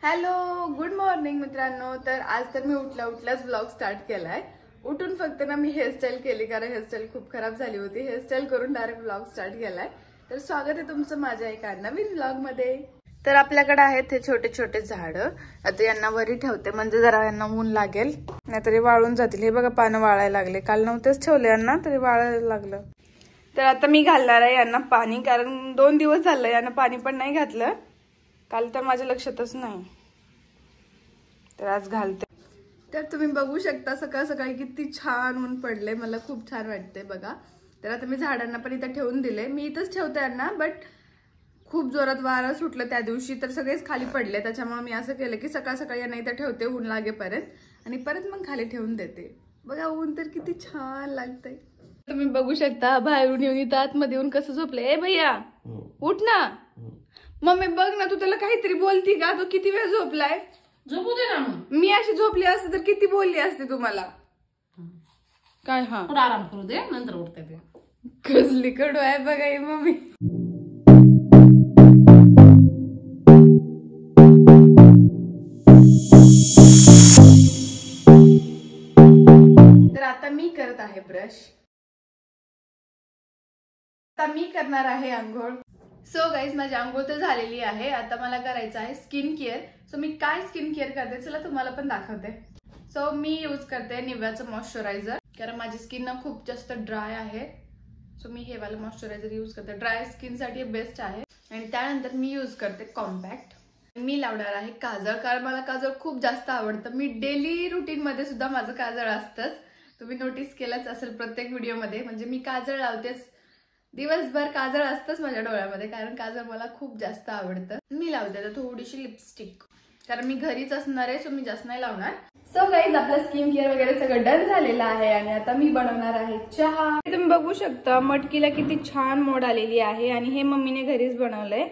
Hello good morning मित्रांनो। तर आज तर मी उठल्याच ब्लॉग स्टार्ट केलाय। उठून फक्त ना मी हेअरस्टाईल केली, कारण हेअरस्टाईल खूप खराब झाली होती। हेअरस्टाईल करून डायरेक्ट ब्लॉग स्टार्ट केलाय। तर स्वागत आहे तुमचं माझ्या एका नवीन ब्लॉग मध्ये। तर आपल्याकडे आहेत हे छोटे छोटे झाड। आता यांना वरी ठेवते, म्हणजे जरा यांना ऊन लागेल, नाहीतरी वाळून जातील। हे बघा पानं वाळायला लागले, काल नव्हतेच ठेवले यांना तरी वाळायला लागलं। तर आता मी घालणार आहे यांना पाणी, कारण 2 दिवस झालं यांना पाणी पण नाही घातलं। काल तर माझ्या लक्षातच नाही, तर आज घालते। तर तुम्ही बघू शकता सकाळ सकाळी किती छान ऊन पडले, मला खूप छान वाटते बघा। तर आता मी झाडांना पण इथं ठेवून दिले, मी इथंच ठेवते यांना, बट खूप जोरात वारा सुटलं त्या दिवशी, तर सगळेच खाली पडले। त्याच्यामुळे मी असं केलं की सकाळ सकाळी यांना इथं ठेवते ऊन लागेपर्यंत, आणि परत मग खाली ठेवून देते। बघा ऊन तर किती छान लागतंय, तुम्ही बघू शकता। बाहेरून येऊन इथं आतमध्ये येऊन कसं झोपले। ए भैया उठ ना, मम्मी बघ ना, तू त्याला काहीतरी बोलती का? तो किती वेळ झोपलाय? झोपू दे ना मग। मी अशी झोपली असते तर किती बोलली असते तुम्हाला काय? हा थोडा आराम करू दे, नंतर उठते ते। कसली कडू आहे बघा ही मम्मी। तर आता मी करत आहे ब्रश, आता मी करणार आहे आंघोळ। सो गाईज माझी आंघोळ तर झालेली आहे, आता मला करायचं आहे स्किन केअर। सो मी काय स्किन केअर करते चला तुम्हाला पण दाखवते। सो मी यूज करते निव्याचं मॉइश्चरायझर, कारण माझी स्किन ना खूप जास्त ड्राय आहे। सो मी हे वाला मॉइश्चरायझर यूज करते, ड्राय स्किन साठी बेस्ट आहे। आणि त्यानंतर मी यूज करते कॉम्पॅक्ट। मी लावणार आहे काजळ, कारण मला काजळ खूप जास्त आवडतं। मी डेली रुटीन मध्ये सुद्धा माझं काजळ असतंच, तुम्ही नोटीस केलंच असेल प्रत्येक व्हिडिओमध्ये। म्हणजे मी काजळ लावतेच, दिवसभर काजळ असतंच माझ्या डोळ्यामध्ये, कारण काजळ मला खूप जास्त आवडतं। मी लावते आता थोडीशी लिपस्टिक, कारण मी घरीच असणार आहे, सो मी जास्त नाही लावणार। सो गाईज आपलं स्किन केअर वगैरे सगळं डन झालेलं आहे, आणि आता मी बनवणार आहे चहा। तुम्ही बघू शकता मटकीला किती छान मोड आलेली आहे, आणि हे मम्मीने घरीच बनवलंय।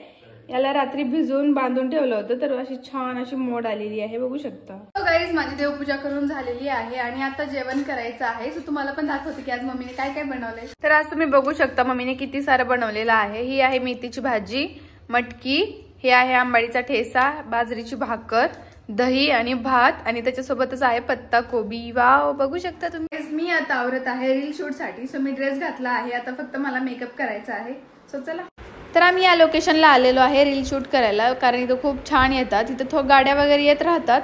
याला रात्री भिजवून बांधून ठेवलं होतं, तर अशी छान अशी मोड आलेली आहे, बघू शकता। सो गाईज माझी देवपूजा करून झालेली आहे, आणि आता जेवण करायचं आहे। सो तुम्हाला पण दाखवते की आज मम्मीने काय काय बनवलंय। तर आज तुम्ही बघू शकता मम्मीने किती सारं बनवलेलं आहे। ही आहे मेथीची भाजी, मटकी, हे आहे आंबाडीचा ठेसा, बाजरीची भाकर, दही आणि भात, आणि त्याच्यासोबतच आहे पत्ता कोबी। वाव, बघू शकता तुम्ही। मी आता आवरत आहे रील शूट साठी। सो मी ड्रेस घातला आहे, आता फक्त मला मेकअप करायचा आहे। सो चला। तर आम्ही या लोकेशनला आलेलो आहे रील शूट करायला, कारण इथं खूप छान येतात। इथं गाड्या वगैरे येत राहतात,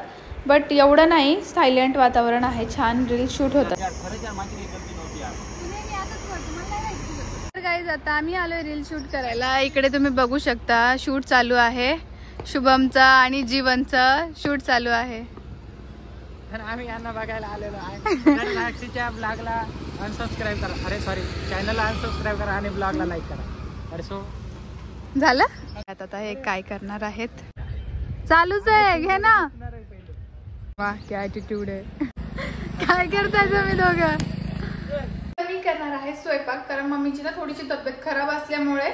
बट एवढं नाही, सायलेंट वातावरण आहे, छान रील शूट होतात। तर गाईज आता आम्ही आलोय रील शूट करायला। इकडे तुम्ही बघू शकता शूट चालू आहे, शुभमचा आणि जीवनचा शूट चालू आहे। तर आम्ही यांना बघायला आलेलो आहे। साक्षीच्या ब्लॉगला अनसबस्क्राईब करा, अरे सॉरी, चॅनलला अनसबस्क्राईब करा आणि ब्लॉगला लाईक करा। अरे सो झालं। आता हे काय करणार आहेत, चालूच आहे, घे ना। वाह क्या ॲटिट्यूड आहे। काय करताय तुम्ही दोघं? मी करणार आहे स्वयंपाक, कारण मम्मीची ना थोडीशी तब्येत खराब असल्यामुळे।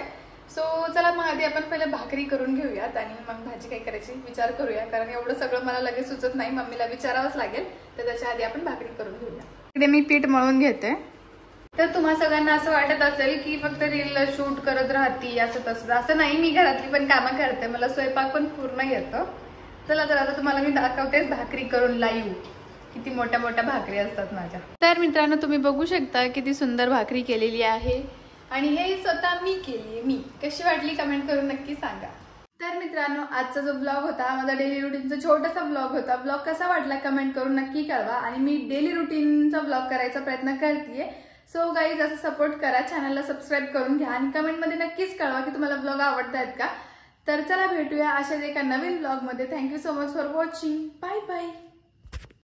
सो चला मग आधी आपण पहिले भाकरी करून घेऊयात, आणि मग भाजी काय करायची विचार करूया, कारण एवढं सगळं मला लगेच सुचत नाही, मम्मीला विचारावंच लागेल। तर त्याच्या आधी आपण भाकरी करून घेऊया। इकडे मी पीठ मळून घेते। तर तुम्हा सगळ्यांना असं वाटत असेल की फक्त रील शूट करत राहती असं तसं, असं नाही, मी घरातली पण कामं करते, मला स्वयंपाक पण पूर्ण येतं। चला तर आता तुम्हाला मी दाखवतेच भाकरी करून लाईव्ह, किती मोठ्या मोठ्या भाकरी असतात माझ्या। तर मित्रांनो तुम्ही बघू शकता किती सुंदर भाकरी केलेली आहे, आणि हे स्वतः मी केली। मी कशी वाटली कमेंट करून नक्की सांगा। तर मित्रांनो आजचा जो ब्लॉग होता, माझा डेली रुटीनचा छोटासा ब्लॉग होता। ब्लॉग कसा वाटला कमेंट करून नक्की कळवा, आणि मी डेली रुटीनचा ब्लॉग करायचा प्रयत्न करतेय। सो गाईज असं सपोर्ट करा, चॅनलला सबस्क्राईब करून घ्या, आणि कमेंटमध्ये नक्कीच कळवा की तुम्हाला ब्लॉग आवडतायत का। तर चला भेटूया अशाच एका नवीन ब्लॉगमध्ये। Thank you so much for watching, bye bye.